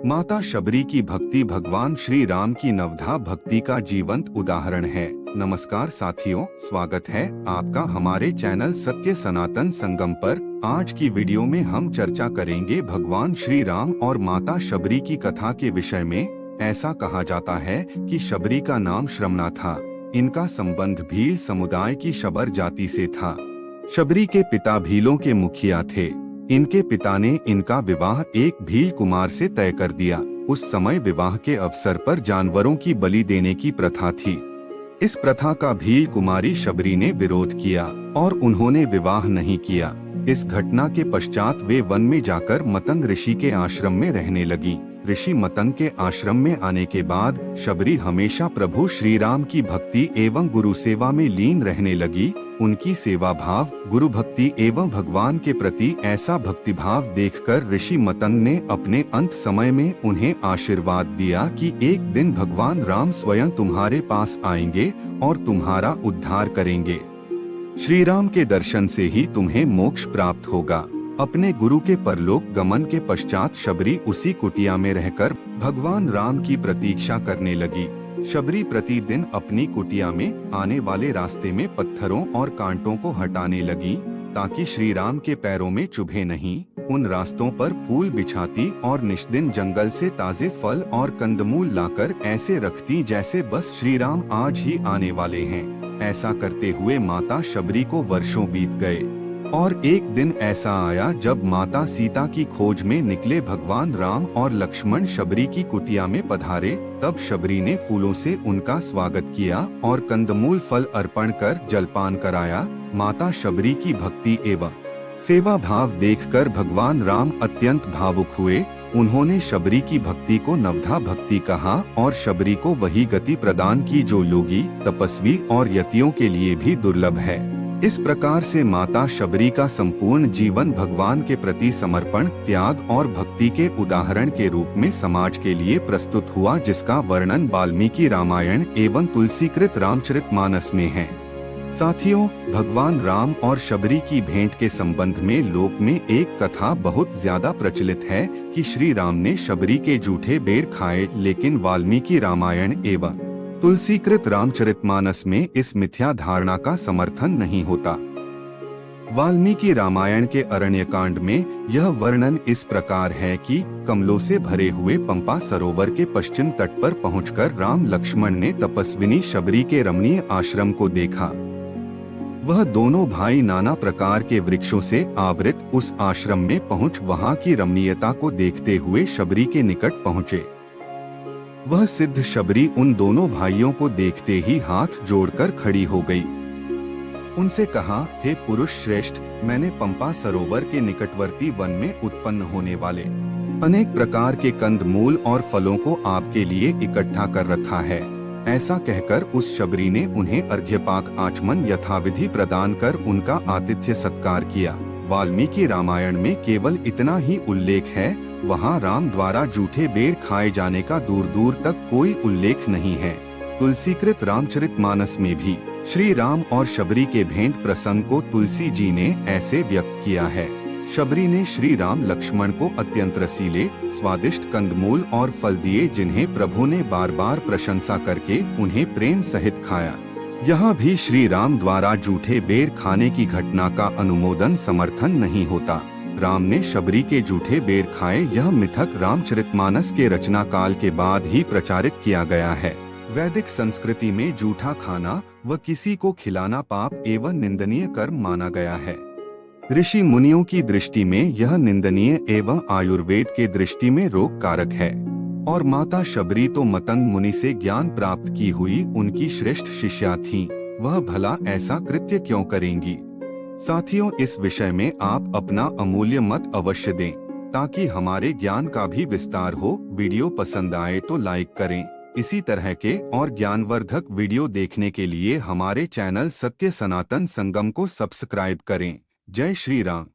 माता शबरी की भक्ति भगवान श्री राम की नवधा भक्ति का जीवंत उदाहरण है। नमस्कार साथियों, स्वागत है आपका हमारे चैनल सत्य सनातन संगम पर। आज की वीडियो में हम चर्चा करेंगे भगवान श्री राम और माता शबरी की कथा के विषय में। ऐसा कहा जाता है कि शबरी का नाम श्रमना था। इनका संबंध भील समुदाय की शबर जाति से था। शबरी के पिता भीलों के मुखिया थे। इनके पिता ने इनका विवाह एक भील कुमार से तय कर दिया। उस समय विवाह के अवसर पर जानवरों की बलि देने की प्रथा थी। इस प्रथा का भील कुमारी शबरी ने विरोध किया और उन्होंने विवाह नहीं किया। इस घटना के पश्चात वे वन में जाकर मतंग ऋषि के आश्रम में रहने लगी। ऋषि मतंग के आश्रम में आने के बाद शबरी हमेशा प्रभु श्री राम की भक्ति एवं गुरु सेवा में लीन रहने लगी। उनकी सेवा भाव, गुरु भक्ति एवं भगवान के प्रति ऐसा भक्तिभाव देखकर ऋषि मतंग ने अपने अंत समय में उन्हें आशीर्वाद दिया कि एक दिन भगवान राम स्वयं तुम्हारे पास आएंगे और तुम्हारा उद्धार करेंगे। श्री राम के दर्शन से ही तुम्हें मोक्ष प्राप्त होगा। अपने गुरु के परलोक गमन के पश्चात शबरी उसी कुटिया में रहकर भगवान राम की प्रतीक्षा करने लगी। शबरी प्रतिदिन अपनी कुटिया में आने वाले रास्ते में पत्थरों और कांटों को हटाने लगी ताकि श्री राम के पैरों में चुभे नहीं। उन रास्तों पर फूल बिछाती और निष्दिन जंगल से ताजे फल और कंदमूल लाकर ऐसे रखती जैसे बस श्री राम आज ही आने वाले हैं। ऐसा करते हुए माता शबरी को वर्षों बीत गए और एक दिन ऐसा आया जब माता सीता की खोज में निकले भगवान राम और लक्ष्मण शबरी की कुटिया में पधारे। तब शबरी ने फूलों से उनका स्वागत किया और कंदमूल फल अर्पण कर जलपान कराया। माता शबरी की भक्ति एवं सेवा भाव देखकर भगवान राम अत्यंत भावुक हुए। उन्होंने शबरी की भक्ति को नवधा भक्ति कहा और शबरी को वही गति प्रदान की जो योगी, तपस्वी और यतियों के लिए भी दुर्लभ है। इस प्रकार से माता शबरी का संपूर्ण जीवन भगवान के प्रति समर्पण, त्याग और भक्ति के उदाहरण के रूप में समाज के लिए प्रस्तुत हुआ, जिसका वर्णन वाल्मीकि रामायण एवं तुलसीकृत रामचरितमानस में है। साथियों, भगवान राम और शबरी की भेंट के संबंध में लोक में एक कथा बहुत ज्यादा प्रचलित है कि श्री राम ने शबरी के जूठे बेर खाए, लेकिन वाल्मीकि रामायण एवं तुलसीकृत रामचरितमानस में इस मिथ्या धारणा का समर्थन नहीं होता। वाल्मीकि रामायण के अरण्यकांड में यह वर्णन इस प्रकार है कि कमलों से भरे हुए पंपा सरोवर के पश्चिम तट पर पहुंचकर राम लक्ष्मण ने तपस्विनी शबरी के रमणीय आश्रम को देखा। वह दोनों भाई नाना प्रकार के वृक्षों से आवृत उस आश्रम में पहुंच वहां की रमणीयता को देखते हुए शबरी के निकट पहुंचे। वह सिद्ध शबरी उन दोनों भाइयों को देखते ही हाथ जोड़कर खड़ी हो गई। उनसे कहा, हे पुरुष श्रेष्ठ, मैंने पंपा सरोवर के निकटवर्ती वन में उत्पन्न होने वाले अनेक प्रकार के कंदमूल और फलों को आपके लिए इकट्ठा कर रखा है। ऐसा कहकर उस शबरी ने उन्हें अर्घ्यपाक आचमन यथाविधि प्रदान कर उनका आतिथ्य सत्कार किया। वाल्मीकि रामायण में केवल इतना ही उल्लेख है। वहाँ राम द्वारा जूठे बेर खाए जाने का दूर दूर तक कोई उल्लेख नहीं है। तुलसीकृत रामचरितमानस में भी श्री राम और शबरी के भेंट प्रसंग को तुलसी जी ने ऐसे व्यक्त किया है। शबरी ने श्री राम लक्ष्मण को अत्यंत रसीले, स्वादिष्ट कंदमूल और फल दिए, जिन्हें प्रभु ने बार बार प्रशंसा करके उन्हें प्रेम सहित खाया। यहाँ भी श्री राम द्वारा जूठे बेर खाने की घटना का अनुमोदन समर्थन नहीं होता। राम ने शबरी के जूठे बेर खाए, यह मिथक रामचरितमानस के रचना काल के बाद ही प्रचारित किया गया है। वैदिक संस्कृति में जूठा खाना व किसी को खिलाना पाप एवं निंदनीय कर्म माना गया है। ऋषि मुनियों की दृष्टि में यह निंदनीय एवं आयुर्वेद के दृष्टि में रोग कारक है। और माता शबरी तो मतंग मुनि से ज्ञान प्राप्त की हुई उनकी श्रेष्ठ शिष्या थीं। वह भला ऐसा कृत्य क्यों करेंगी? साथियों, इस विषय में आप अपना अमूल्य मत अवश्य दें ताकि हमारे ज्ञान का भी विस्तार हो। वीडियो पसंद आए तो लाइक करें। इसी तरह के और ज्ञानवर्धक वीडियो देखने के लिए हमारे चैनल सत्य सनातन संगम को सब्सक्राइब करें। जय श्री राम।